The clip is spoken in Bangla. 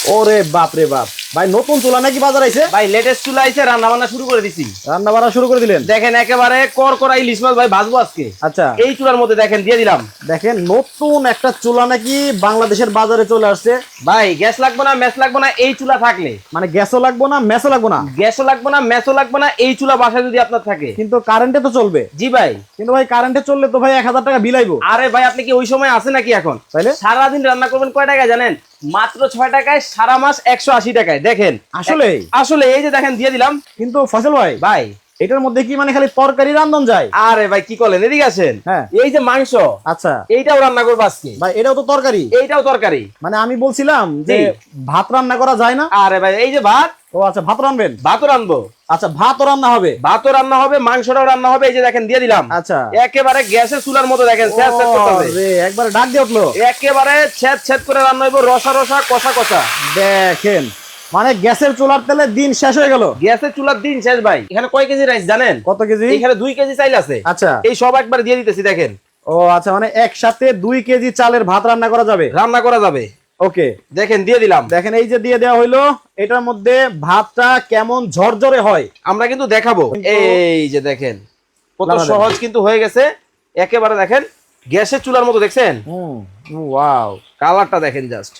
ওরে বাপ রে বাপ, ভাই নতুন চুলা নাকি বাজার আইছে? ভাই লেটেস্ট চুলা আইছে, রান্না বান্না শুরু করে দিছি। রান্না বান্না শুরু করে দিলেন? দেখেন একেবারে করকরা ইলিশ মাছ ভাই ভাজবো আজকে। আচ্ছা, এই চুলার মধ্যে দেখেন দিয়ে দিলাম। দেখেন নতুন একটা চুলা নাকি বাংলাদেশের বাজারে চলে আসছে। ভাই গ্যাস লাগবে না, ম্যাচ লাগবে না এই চুলা থাকলে। মানে গ্যাসও লাগবো না, ম্যাচও লাগবো না? গ্যাসও লাগবে না, ম্যাচও লাগবে না এই চুলা বাসায় যদি আপনার থাকে। কিন্তু কারেন্টে তো চলবে। জি ভাই। কিন্তু ভাই কারেন্টে চললে তো ভাই 1000 টাকা বিল আইবো। আরে ভাই আপনি কি ওই সময় আছে নাকি এখন? তাইলে সারাদিন রান্না করবেন কয় টাকায় জানেন? মাত্র 6 টাকায়, সারা মাস 180 টাকায়। দেখেন আসলে আসলে এই যে দেখেন দিয়ে দিলাম। কিন্তু ফয়সাল ভাই, ভাই এটার মধ্যে কি মানে খালি তরকারি রান্ধন যায়? আরে ভাই কি করলেন, এদিকে আসেন। হ্যাঁ। এই যে মাংস, আচ্ছা এইটাও রান্না করবো আজকে। ভাই, এটাও তো তরকারি? এইটাও তরকারি। মানে আমি বলছিলাম যে জি। ভাত রান্না করা যায় না। আরে ভাই এই যে ভাত, ও আচ্ছা, ভাত রান্নবেন? ভাতও রান্নবো। আচ্ছা, ভাতও রান্না হবে? ভাতও রান্না হবে, মাংসটাও রান্না হবে। এই যে দেখেন দিয়ে দিলাম। আচ্ছা, একেবারে গ্যাসের চুলার মতো দেখেন ছ্যাঁচ ছ্যাঁচ করতে হবে। রে একবারে ডাক দিয়ে উঠলো। একেবারে ছ্যাঁচ ছ্যাঁচ করে রান্না হইব, রসা রসা কষা কষা। দেখেন মানে গ্যাসের চুলার তেলে দিন শেষ হয়ে গেল। গ্যাসের চুলার দিন শেষ ভাই। এখানে কয় কেজি রাইস জানেন? কত কেজি? এখানে 2 কেজি চাইল আছে। আচ্ছা, এই সব একবার দিয়ে দিতেছি দেখেন। ও আচ্ছা, মানে একসাথে 2 কেজি চালের ভাত রান্না করা যাবে? রান্না করা যাবে। ওকে, দেখেন দিয়ে দিলাম। দেখেন এই যে দিয়ে দেওয়া হইলো। এটার মধ্যে ভাতটা কেমন ঝরঝরে হয় আমরা কিন্তু দেখাবো। এই যে দেখেন কত লাগানো যাবে। সহজ কিন্তু হয়ে গেছে। একেবারে দেখেন গ্যাসের চুলার মতো, দেখছেন? ওয়াও, কালারটা দেখেন জাস্ট।